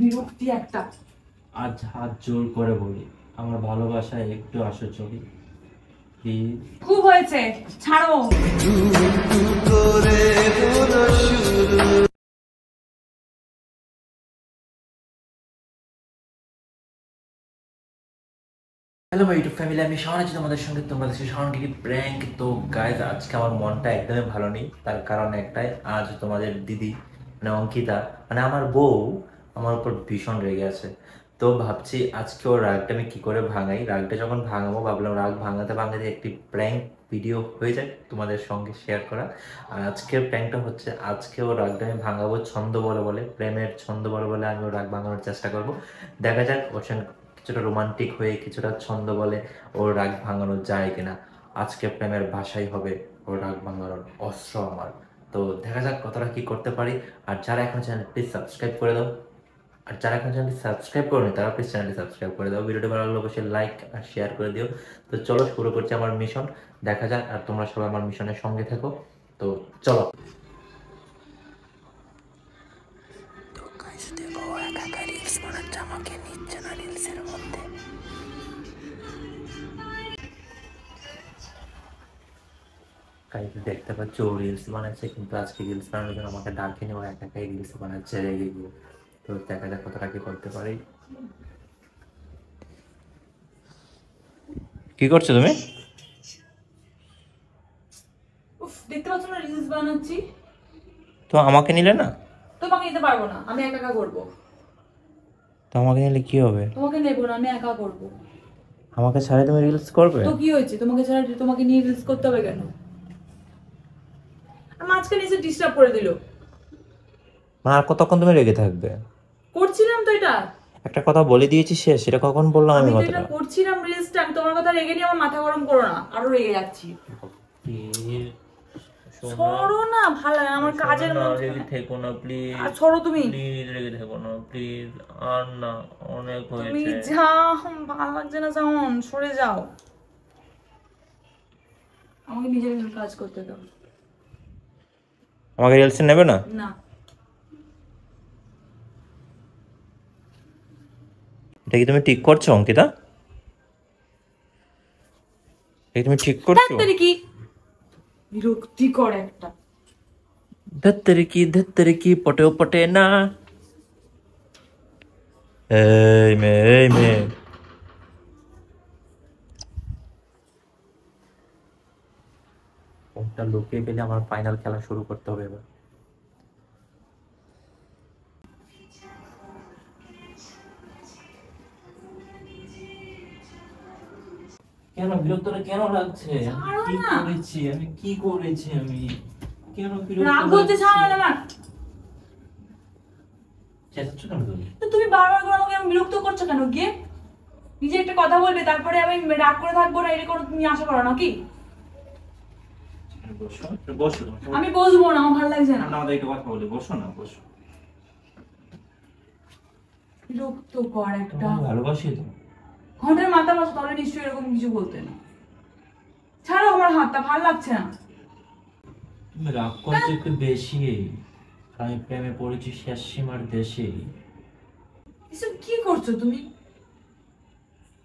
বিরক্তি একটা। আজ হাত জোর করে বলি, আমার ভালোবাসায় একটু আসো চলি প্লিজ। খুব হয়েছে, ছাড়ো। হ্যালো মাই ইউটিউব ফ্যামিলি, আমি শাওন আছি তোমাদের সঙ্গে। তোমরা দেখছো শাওন কি প্র্যাঙ্ক। তো গাইজ, আজকে আমার মনটা একদমই ভালো নেই। তার কারণ একটাই, আজ তোমাদের দিদি মানে অঙ্কিতা মানে আমার বউ আমার উপর ভীষণ রেগে আছে। তো ভাবছি আজকে ওর রাগটা আমি কী করে ভাঙাই। রাগটা যখন ভাঙাবো ভাবলাম রাগ ভাঙাতে ভাঙাতে একটি প্র্যাঙ্ক ভিডিও হয়ে যায় তোমাদের সঙ্গে শেয়ার করা। আর আজকের প্র্যাঙ্কটা হচ্ছে, আজকে ওর রাগটা আমি ভাঙাবো ছন্দ বলে বলে, প্রেমের ছন্দ বলে বলে আমি ওর রাগ ভাঙানোর চেষ্টা করবো। দেখা যাক ওর সঙ্গে কিছুটা রোমান্টিক হয়ে কিছুটা ছন্দ বলে ওর রাগ ভাঙানো যায় কিনা। আজকে প্রেমের ভাষাই হবে ওর রাগ ভাঙানোর অস্ত্র আমার। তো দেখা যাক কতটা কি করতে পারি। আর যারা এখন চ্যানেল প্লিজ সাবস্ক্রাইব করে দাও, আর যারা এখন চ্যানেলটি সাবস্ক্রাইব করেনি তারা প্লিজ চ্যানেলটি সাবস্ক্রাইব করে দাও। ভিডিওটি ভালো লাগলে অবশ্যই লাইক আর শেয়ার করে দিও। তো চলো শুরু করছি আমার মিশন, দেখা যাক। আর তোমরা সবাই আমার মিশনের সঙ্গে থেকো। তো চলো। আমাকে নিচ্ছে না রিলসের মধ্যে। দেখতে পাচ্ছ ও রিলস বানাচ্ছে, কিন্তু আজকে রিলস বানানোর জন্য আমাকে ডাকেনি, ও একা একাই রিলস বানাচ্ছে রেগে গিয়ে। তো দেখা যাক কতটা কি করতে পারি। কি করছো তুমি? উফ, দেখতে পাচ্ছ না রিলস বানাচ্ছি। তো আমাকে নিলে না? তোমাকে নিতে পারবো না, আমি একা একা করবো। তো আমাকে নিলে কি হবে? তোমাকে নেবো না, আমি একা করবো। আমাকে ছাড়াই তুমি রিলস করবে? তো কি হয়েছে, তোমাকে ছাড়া তোমাকে নিয়ে রিলস করতে হবে কেন? আর মাঝখানে এসে ডিস্টার্ব করে দিল। আর কতক্ষণ তুমি রেগে থাকবে? করছিলাম তো এটা। একটা কথা বলে দিয়েছি শেষ, সেটা কখন বললাম আমি আমি তো এটা কথাটা? করছিলাম রিলসটা। আমি তোমার কথা রেগে নিয়ে আমার মাথা গরম করো না, আরো রেগে যাচ্ছি। ছড়ো না, ভালো লাগে আমার কাজের মধ্যে। রেগে থেকো না প্লিজ। আর ছড়ো তুমি। প্লিজ রেগে থেকো না প্লিজ। আর না, অনেক তুমি হয়েছে। যাও, ভালো লাগছে না, যাও সরে যাও। আমাকে নিজের কাজ করতে দাও। আমাকে রিলসে নেবে না? না। এটা কি তুমি ঠিক করছো অঙ্কিতা? এটা তুমি ঠিক করছো? কি বিরক্তিকর একটা। ধত্তেরে কি পটেও পটে না। এই মেয়ে কোনটা লুকিয়ে গেলে আমার ফাইনাল খেলা শুরু করতে হবে এবার। কেন বিরক্তটা কেন লাগছে? আমি কি করেছি আমি কেন বিরক্ত? রাগ হচ্ছে, ছাড়ো না আমার। চেঁচাচ্ছ কেন তুমি? তো তুমি বারবার করে আমাকে বিরক্ত করছো কেন গিয়ে? নিজে একটা কথা বলবে, তারপরে আমি রাগ করে থাকবো না, এটা কোনো তুমি আশা করো নাকি? বসো। আমি বসবো না, আমার ভালো লাগছে না। আমাদের একটা কথা বলি, বসো না, বসো। বিরক্তকর একটা। ভালোবাসি তো। ঘন্টার মাথা বসো, তাহলে নিশ্চয়ই এরকম কিছু বলতে না। ছাড়ো আমার হাতটা, ভালো লাগছে না। তুমি রাগ করছো একটু বেশি। আমি প্রেমে পড়েছি শেষ সীমার দেশে। এসব কি করছো তুমি?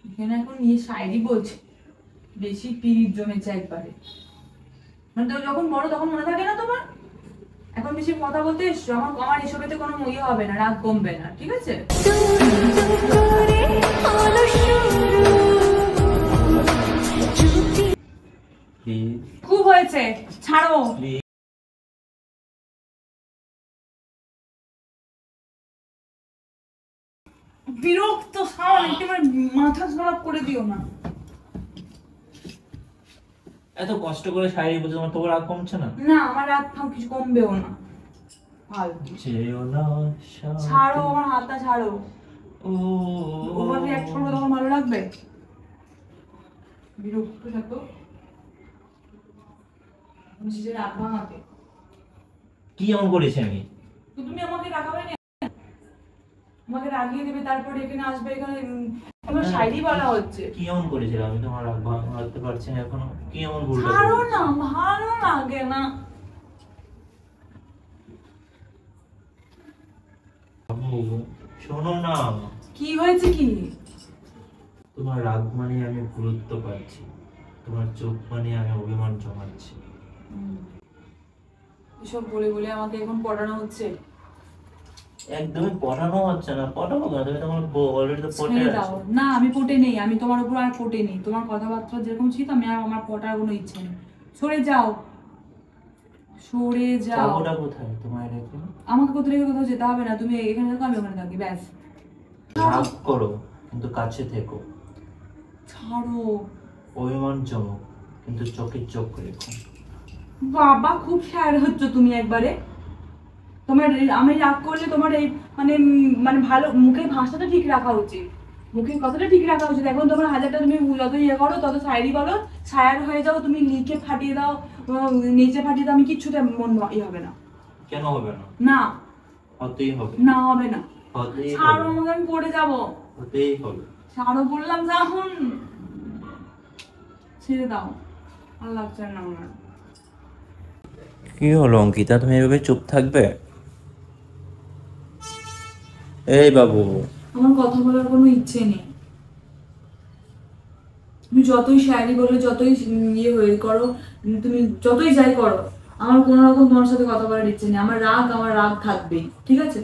এখানে এখন নিয়ে শায়রি বলছে, বেশি পিরিত জমেছে একবারে। মানে তো যখন বড় তখন মনে থাকে না তোমার? এখন বেশি কথা বলতে এসছো, আমার এসবেতে কোনো ইয়ে হবে না, রাগ কমবে না, ঠিক আছে? খুব হয়েছে, ছাড়ো। বিরক্ত সাওয়াল, একেবারে মাথা খারাপ করে দিও না। এত কষ্ট করে শাড়ি বলছে, তোমার তবু রাগ কমছে না? না, আমার রাগ কিছু কমবেও না। ছাড়ো আমার হাতটা, ছাড়ো। ওভার রিঅ্যাক্ট করবো তখন ভালো লাগবে? বিরক্ত থাকো নিজের রাগ ভাঙাতে। কি এমন করেছি আমি? তো তুমি আমাকে রাগাবে না, আমাকে রাগিয়ে দেবে, তারপরে এখানে আসবে, এখানে আমার শায়রি বলা হচ্ছে। কি এমন করেছিলাম আমি তোমার রাগ ভাঙাতে পারছি না এখনো? কি এমন ভুল? ছাড়ো না, ভালো লাগে না। শোনো না, কি হয়েছে কি? তোমার রাগ মানে আমি গুরুত্ব পাচ্ছি, তোমার চোখ মানে আমি অভিমান জমাচ্ছি। এসব বলে বলে আমাকে এখন পড়ানো হচ্ছে। একদমই পড়ানো হচ্ছে না, পড়াবো না, তুমি তোমার অলরেডি তো পড়ে ছেড়ে দাও আছো। না, আমি পটে নেই, আমি তোমার উপর আর পটে নেই। তোমার কথাবার্তা যেরকম ছিল আমি আর আমার পটার কোনো ইচ্ছে নেই। সরে যাও, সরে যাও। যাবোটা কোথায় তোমায় রেখে? আমাকে কোথাও রেখে কোথাও যেতে হবে না, তুমি এখানে থাকো আমি ওখানে থাকি, ব্যাস। রাগ করো কিন্তু কাছে থেকো, ছাড়ো। অভিমান জমো কিন্তু চোখে চোখ রেখো। বাবা খুব স্যার হচ্ছে তুমি একবারে। তোমার আমি রাগ করলে তোমার এই মানে মানে ভালো মুখের ভাষাটা ঠিক রাখা উচিত, মুখের কথাটা ঠিক রাখা উচিত। এখন তোমার হাজারটা তুমি যত ইয়ে করো তত শায়েরি বলো, শায়ার হয়ে যাও তুমি, লিখে ফাটিয়ে দাও, নিচে ফাটিয়ে দাও, আমি কিচ্ছুতে মন ইয়ে হবে না। কেন হবে না? না, হতেই হবে। না হবে না। হতেই ছাড়ো হবে। আমাকে, আমি পড়ে যাবো। হতেই হবে। ছাড়ো বললাম যখন, ছেড়ে দাও, ভালো লাগছে না আমার। কি হলো অঙ্কিতা, তুমি এভাবে চুপ থাকবে? এই বাবু, আমার কথা বলার কোনো ইচ্ছে নেই। তুমি যতই শায়েরি বলো, যতই ইয়ে হয়ে করো, তুমি যতই যাই করো, আমার কোনো রকম তোমার সাথে কথা বলার ইচ্ছে নেই। আমার রাগ থাকবেই, ঠিক আছে?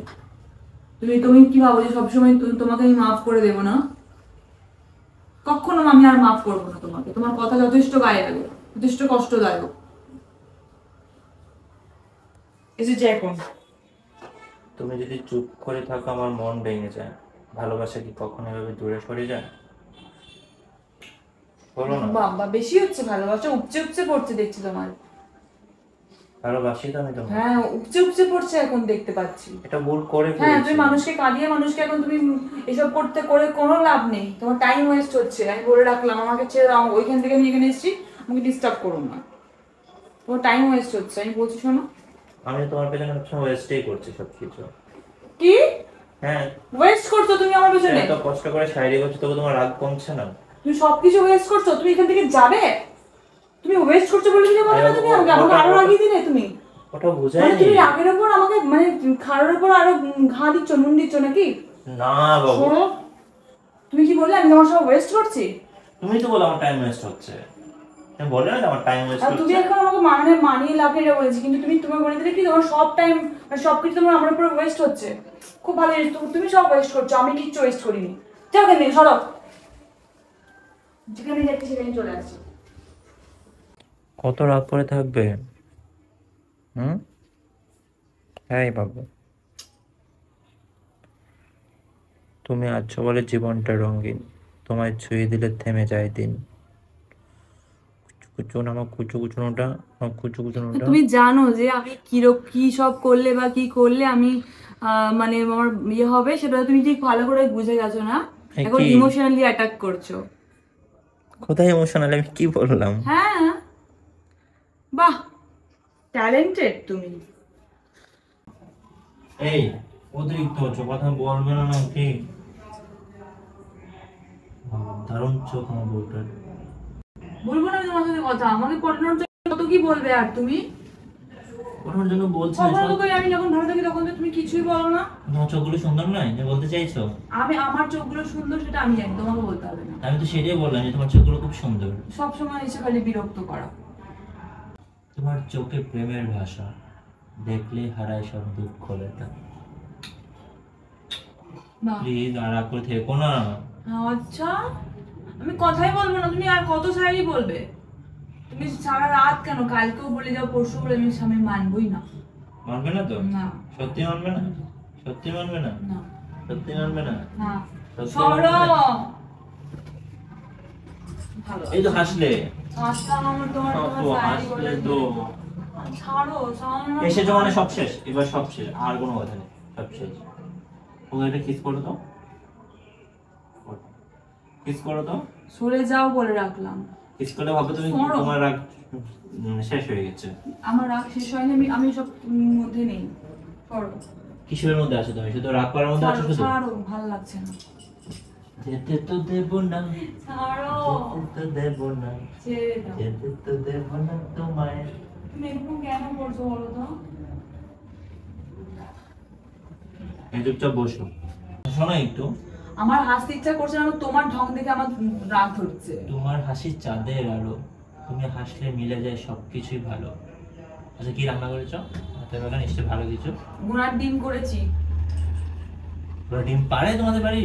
তুমি তুমি কি ভাবো যে সবসময় তোমাকে আমি মাফ করে দেবো না? কখনো আমি আর মাফ করবো না তোমাকে। তোমার কথা যথেষ্ট গায়ে লাগে, যথেষ্ট কষ্টদায়ক। এসেছে এখন। তুমি যদি চুপ করে থাকো আমার মন ভেঙে যায়। ভালোবাসা কি কখনো এভাবে দূরে সরে যায়? বলো না। বাবা বেশি হচ্ছে, ভালোবাসা উপচে উপচে পড়ছে দেখছি তোমার। ভালোবাসি তো আমি তোমাকে। হ্যাঁ, উপচে উপচে পড়ছে এখন, দেখতে পাচ্ছি। এটা ভুল করে হ্যাঁ, ফেলেছি। তুমি মানুষকে কাঁদিয়ে মানুষকে এখন তুমি এসব করতে করে কোনো লাভ নেই, তোমার টাইম ওয়েস্ট হচ্ছে। আমি বলে রাখলাম, আমাকে ছেড়ে দাও, ওইখান থেকে আমি এখানে এসেছি, আমাকে ডিস্টার্ব করো না, তোমার টাইম ওয়েস্ট হচ্ছে। আমি বলছি শোনো। আমি তোমার পেছনে সবসময় ওয়েস্টেই করছি সবকিছু। কি হ্যাঁ, ওয়েস্ট করছো তুমি আমার পেছনে? এত কষ্ট করে শায়রি করছি তবু তোমার রাগ কমছে না? তুমি সবকিছু ওয়েস্ট করছো, তুমি এখান থেকে যাবে। তুমি ওয়েস্ট করছো বলে দিলে কথা না, তুমি আমাকে আমাকে আরো রাগিয়ে দিলে তুমি। ওটা মানে বুঝাইনি। তুমি রাগের উপর আমাকে মানে খাড়ার উপর আরো ঘা দিচ্ছ, নুন দিচ্ছ নাকি? না বাবু, শোনো, তুমি কি বললে আমি তোমার সব ওয়েস্ট করছি? তুমি তো বলো আমার টাইম ওয়েস্ট হচ্ছে। তুমি বলে না যে আমার টাইম ওয়েস্ট আর তুমি হচ্ছে। এখন আমাকে মানিয়ে লাভ এটা বলেছি, কিন্তু তুমি তোমার বলে দিলে কি তোমার সব টাইম সবকিছু তোমার আমার উপর ওয়েস্ট হচ্ছে। খুব ভালো জিনিস, তুমি সব ওয়েস্ট করছো, আমি কিচ্ছু ওয়েস্ট করিনি। যাও কেন সরো, যেখানে যাচ্ছি সেখানে চলে আসছি। কত রাগ করে থাকবে? হ্যাঁ বাবু, তুমি আছো বলে জীবনটা রঙিন, তোমায় ছুঁয়ে দিলে থেমে যায় দিন। কুচু কুচুনোটা। তুমি জানো যে আমি কি সব করলে বা কি করলে আমি মানে আমার ইয়ে হবে, সেটা তুমি ঠিক ভালো করে বুঝে গেছো না, এখন কি ইমোশনালি অ্যাটাক করছো। কোথায় ইমোশনাল, আমি কি বললাম? হ্যাঁ, বাহ, ট্যালেন্টেড তুমি। এই অতিরিক্ত হচ্ছে, কথা বলবে না নাকি? দারুণ চোখ আমার বউটার। বলবো না আমি তোমার সাথে কথা, আমাকে পড়ানোর জন্য কত কি বলবে আর তুমি। ওঠার জন্য বলছি না। কখনো তো কই আমি যখন ভালো থাকি তখন তো তুমি কিছুই বলো না। তোমার চোখগুলো সুন্দর নয়, যে বলতে চাইছো? আমি আমার চোখগুলো সুন্দর সেটা আমি জানি, তোমাকে বলতে হবে না। আমি তো সেটাই বললাম যে তোমার চোখগুলো খুব সুন্দর। সব সময় এসে খালি বিরক্ত করা। তোমার চোখে প্রেমের ভাষা, দেখলে হারায় সব দুঃখ লেখা। বাহ, প্লিজ আর রাগ করে থেকো না। আচ্ছা, আমি কথাই বলবো না, তুমি আর কত শায়রি বলবে? তুমি সারা রাত কেন, কালকেও বলে যাও, পরশু বলে, আমি মানবই না। মানবে না তো? না, সত্যি মানবে না? সত্যি মানবে না? না, সত্যি মানবে না? না, সত্যি সরো। মানবে না? ভালো এই তো হাসলে। আসলাম, আমার তোমার তোমার শায়রি হাসলে বলে তো। ছাড়ো, সামনে এসেছো মানে সব শেষ, এবার সব শেষ, আর কোনো কথা নেই, সব শেষ। ওকে একটা কিস করো তো, কিস করো তো। সরে যাও বলে রাখলাম। কিস করলে ভাবো তুমি সরো। তোমার রাগ শেষ হয়ে গেছে। আমার রাগ শেষ হয়নি, আমি সব মধ্যে নেই। সরো, কিসের মধ্যে আছো তুমি? শুধু রাগ করার মধ্যে আছো শুধু? ছাড়ো, ভালো লাগছে না। যেতে তো দেব না, ছাড়ো, যেতে তো দেব না, ছেড়ে দাও। যেতে তো দেব না তোমায়। তুমি এরকম কেন করছো বলো তো? এই চুপচাপ বসো। হাসো না একটু। আমার হাসতে ইচ্ছা করছে না, তোমার ঢং দেখে আমার রাগ ধরছে। তোমার হাসি চাঁদের আলো, তুমি হাসলে মিলে যায় সবকিছুই ভালো। আচ্ছা কি রান্না করেছো? রাতের বেলা নিশ্চয়ই ভালো কিছু। গুনার ডিম করেছি। ওরা ডিম পারে তোমাদের বাড়ি?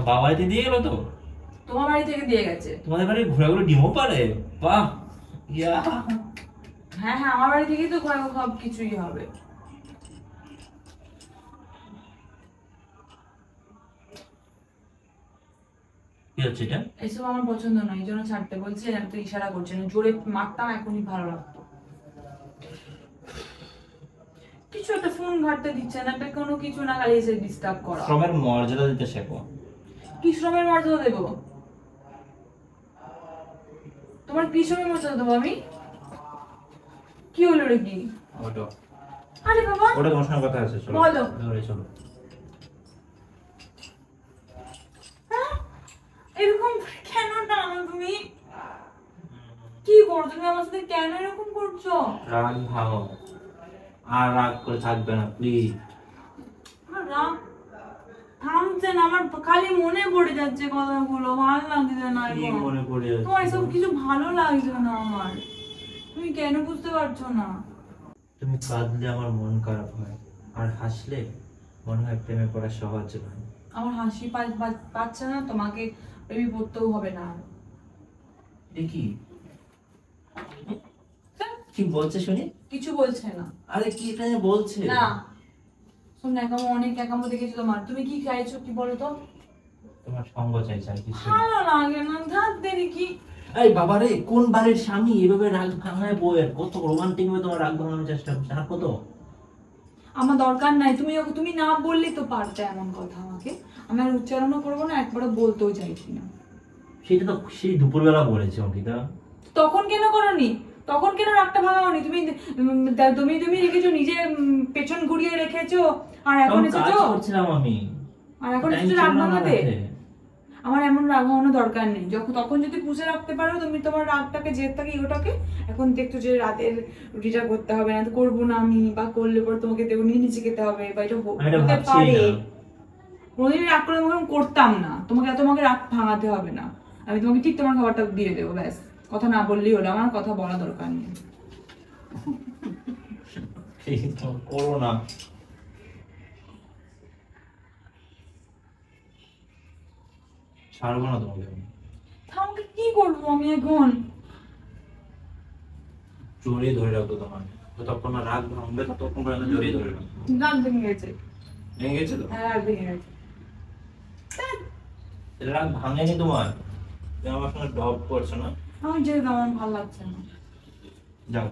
বাবা বাড়িতে দিয়ে গেলো তো? তোমার বাড়ি থেকে দিয়ে গেছে। তোমাদের বাড়ি ঘোড়া ঘুরে ডিমও পারে? বাহ, ইয়া। হ্যাঁ হ্যাঁ, আমার বাড়ি থেকেই তো সব কিছুই হবে। কি হচ্ছে এটা? এসব আমার পছন্দ নয়, এই জন্য ছাড়তে বলছি। আমি তো ইশারা করছি না, জোরে মারতাম এখনই ভালো লাগতো। কিছু একটা ফোন ঘাটতে দিচ্ছে না, একটা কোনো কিছু না, খালি এসে ডিস্টার্ব করা। শ্রমের মর্যাদা দিতে শেখো। কি শ্রমের মর্যাদা দেবো? তোমার কি শ্রমের মর্যাদা দেবো আমি? কি হলো রে? কি ওটো, আরে বাবা, ওটা তোমার সঙ্গে কথা আছে, চলো বলো। ধরে চলো। হ্যাঁ? এরকম কেন টানো তুমি? কি করছো তুমি আমার সাথে? কেন এরকম করছো? রাগ ভাঙো, আর রাগ করে থাকবে না প্লিজ। আমার রাগ থামছে না, আমার খালি মনে পড়ে যাচ্ছে কথাগুলো, ভালো লাগছে না কি এখন। মনে পড়ে যাচ্ছে? তোমার এসব কিছু ভালো লাগছে না আমার, তুমি কেন বুঝতে পারছো না? তুমি কাঁদলে আমার মন খারাপ হয়, আর হাসলে মনে হয় প্রেমে পড়া সহজ নয়। আমার হাসি পাচ্ছে না, তোমাকে প্রেমে পড়তেও হবে না। দেখি কি বলছে শুনি। কিছু বলছে না। আরে কি এটা যে বলছে না শোন, একামো অনেক একামো দেখেছি তোমার। তুমি কি চাইছো কি বলো তো? তোমার সঙ্গ চাইছে আর কিছু না। ভালো লাগে না, ধার দেরি কি। এই বাবা রে, কোন বাড়ির স্বামী এভাবে রাগ ভাঙায় বউয়ের? কত রোমান্টিক ভাবে তোমার রাগ ভাঙানোর চেষ্টা করছে, আর কত? আমার দরকার নাই, তুমি না বললেই তো পারতে এমন কথা আমাকে। আমি আর উচ্চারণও করবো না, একবারও বলতেও চাইছি না। সেটা তো সেই দুপুরবেলা বলেছে অঙ্কিতা। তখন কেন করনি? তখন কেন রাগটা ভাঙাওনি? তুমি রেখেছো নিজে, পেছন ঘুরিয়ে রেখেছো, আর এখন তখন কাজ এসেছো। করছিলাম আমি, আর এখন টাইম এসেছো ছিল রাগ না আমার ভাঙাতে। হাতে। আমার এমন রাগ ভাঙানোর দরকার নেই। তখন যদি পুষে রাখতে পারো তুমি তোমার রাগটাকে, জেদটাকে, ইগোটাকে, এখন দেখতো যে রাতের রুটিটা করতে হবে না, তো করবো না আমি, বা করলে পরে তোমাকে দেবো, নিচে খেতে হবে, বা এটা আমি এটা হতে ভাবছি পারে। না। কোনোদিন রাগ করে আমি করতাম না, তোমাকে রাগ ভাঙাতে হবে না। আমি তোমাকে ঠিক তোমার খাবারটা দিয়ে দেবো, ব্যাস। কথা না বললেই হলো, আমার কথা বলা দরকার নেই। এই তো করো না। ছাড়বো না তোমাকে আমি। আমাকে কি করবো আমি এখন? জড়িয়ে ধরে রাখবো তোমার, যতক্ষণ না রাগ ভাঙবে ততক্ষণ পর্যন্ত জড়িয়ে ধরে রাখবো। রাগ ভেঙে গেছে। ভেঙে গেছে তো? হ্যাঁ, রাগ ভেঙে গেছে। রাগ ভাঙেনি তোমার? তুমি আমার সঙ্গে ডব করছো না? আমার যেতে দাও, আমার ভালো লাগছে না। যাও।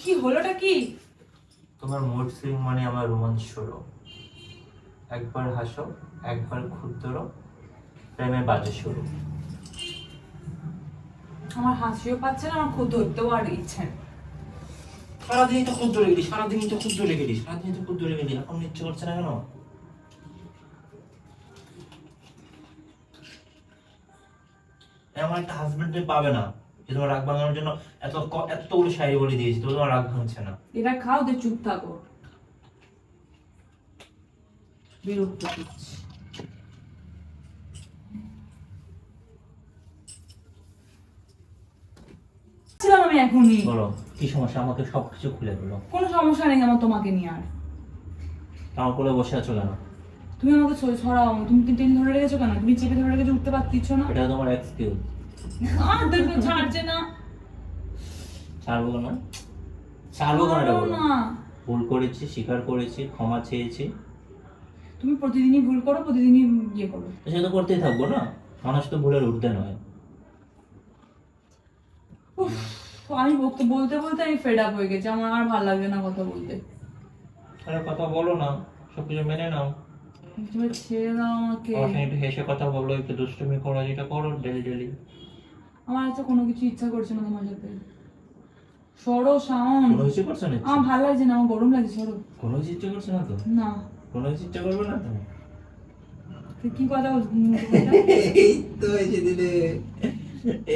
কি হলোটা কি? তোমার মুড সুইং মানে আমার রোমাঞ্চ শুরু। একবার হাসো, একবার ক্ষুদ্র, প্রেমে বাজে শুরু। আমার হাসিও পাচ্ছে না, আমার খুব ধরতেও আর ইচ্ছে নেই। সারাদিনই তো ক্ষুদ্র লেগেলি, সারাদিনই তো ক্ষুদ্র লেগেলি, সারাদিনই তো ক্ষুদ্র লেগেলি, এখন ইচ্ছে করছে না কেন? এমন একটা হাজবেন্ড তুমি পাবে না যে তোমার রাগ ভাঙানোর জন্য এতগুলো শাড়ি বলে দিয়েছি, তো তোমার রাগ ভাঙছে না। এটা খাও, দিয়ে চুপ থাকো। বিরক্ত করছি। ছিলাম আমি এখনই। বলো কি সমস্যা, আমাকে সবকিছু খুলে বলো। কোনো সমস্যা নেই আমার তোমাকে নিয়ে আর। আমার কোলে বসে আছো কেন? তুমি আমাকে ছড়াও, তুমি টেনে ধরে রেখেছো কেন? তুমি চেপে ধরে রেখেছো, উঠতে পারতিছো না? এটা তোমার এক্সকিউজ। আর দেখো ছাড়ছে না। ছাড়বো কেন? ছাড়বো কেন? এটা ছাড়ো বলো। না। ভুল করেছি, স্বীকার করেছি, ক্ষমা চেয়েছি। তুমি প্রতিদিনই ভুল করো, প্রতিদিনই ইয়ে করো। তো সেটা করতেই থাকবো না, মানুষ তো ভুলের ঊর্ধ্বে নয়। উফ, আমি বলতে বলতে আমি ফেড আপ হয়ে গেছি, আমার আর ভালো লাগছে না কথা বলতে। আরে কথা বলো না, সবকিছু মেনে নাও। তুমি ছেড়ে দাও আমাকে। আমার সঙ্গে একটু হেসে কথা বলো, একটু দুষ্টুমি করো, যেটা করো ডেলি ডেলি। আমার আজকে কোনো কিছু ইচ্ছা করছে না তোমার সাথে। সরো শাওন। কোনো কিছু করছো না? আমার ভালো লাগছে না, আমার গরম লাগছে, সরো। কোনো কিছু ইচ্ছে করছে না তো? না। কোনো কিছু ইচ্ছে করবে না তো? তুই কি কথা এই তো এসে দিলে,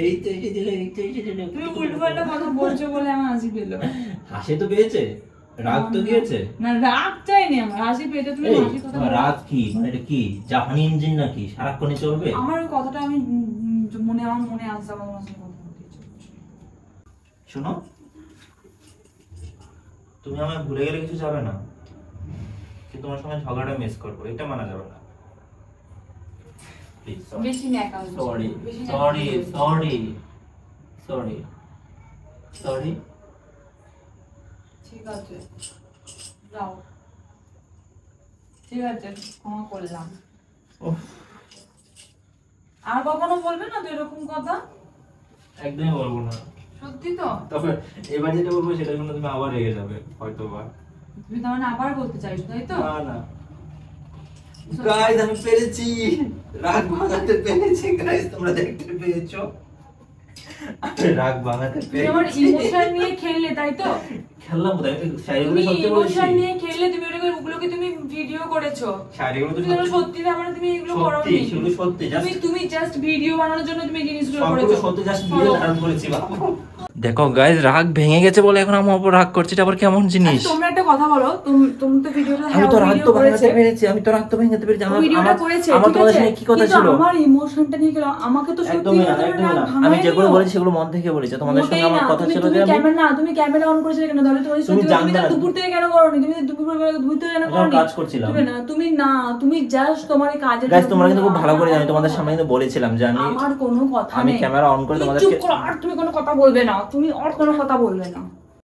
এই তো এসে দিলে, এই তো এসে দিলে। তুমি উল্টোপাল্টা কথা বলছো বলে আমার হাসি পেলো। হাসি তো পেয়েছে, রাগ তো গিয়েছে। না রাগ চাইনি আমার, হাসি পেতে তুমি এই, হাসি কথা তোমার রাগ কি মানে এটা কি জাপানি ইঞ্জিন নাকি সারাক্ষণই চলবে? আমার ওই কথাটা আমি আমার মনে আসছে আমার তোমার সাথে কথা বলতে ইচ্ছে করছে। শোনো, তুমি আমায় ভুলে গেলে কিছু যাবে না, কি তোমার সঙ্গে ঝগড়াটা মিস করবো, এটা মানা যাবে না। প্লিজ বেশি ন্যাকা sorry sorry sorry sorry sorry. ঠিক আছে যাও, ঠিক আছে ক্ষমা করলাম। উফ, আর কখনো বলবে না তো এরকম কথা? একদমই বলবো না। সত্যি তো? তবে এবার যেটা বলবো সেটা শুনে তুমি আবার রেগে যাবে হয়তো বা। তুমি তার মানে আবার বলতে চাইছো তাই তো? না না গাইস, আমি পেরেছি, রাগ ভাঙাতে পেরেছি গাইস, তোমরা দেখতে পেয়েছো আমি রাগ ভাঙাতে তুমি আমার পেরেছি। ইমোশন নিয়ে খেললে তাই তো? খেললাম কোথায়, আমি শাড়িগুলো তুমি সত্যি বলেছি। ইমোশন নিয়ে খেললে, তুমি ওগুলোকে তুমি ভিডিও করেছো। শাড়িগুলো তো তুমি জানো সত্যি না মানে তুমি এগুলো সত্যি, করোনি। সেগুলো সত্যি, just তুমি জাস্ট ভিডিও বানানোর জন্য তুমি এই জিনিসগুলো সবগুলো করেছো। সত্যি, জাস্ট ভিডিও ধারণ করেছি বাবু। দেখো গাইস, রাগ ভেঙে গেছে বলে এখন আমার উপর রাগ করছে, এটা আবার কেমন জিনিস? আচ্ছা, তোমরা একটা কথা বলো, তুমি তো ভিডিওটা আমি তো রাগ ভিডিও তো করেছে, ভাঙাতে পেরেছি, আমি তো রাগ তো ভাঙাতে পেরেছি। আমার ভিডিওটা করেছে আমার ঠিক তোমাদের আছে, সঙ্গে কি কথা কিন্তু ছিল? আমার ইমোশনটা নিয়ে গেল, আমাকে তো সত্যি একদমই না, তোমার একদমই রাগ না। ভাঙায়নি আমি যেগুলো তো। বলেছি সেগুলো মন থেকে বলেছি। তোমাদের সঙ্গে আমার কথা ছিল যে তুমি ক্যামেরা অন করেছিলে কেন? তাহলে তুমি সত্যি জানতে তুমি না। দুপুর থেকে কেন করোনি? তুমি দুপুর বেলা ধুইতে কেন আমি করোনি? কাজ করছিলাম। তুমি জাস্ট তোমার এই কাজের গাইস, জন্য তোমরা কিন্তু খুব ভালো করে জানো, তোমাদের সামনে কিন্তু বলেছিলাম যে আমার কোনো কথা আমি নেই। ক্যামেরা অন করে তুমি তোমাদেরকে চুপ করো, আর তুমি কোনো কথা বলবে না, তুমি আর কোনো কথা বলবে না।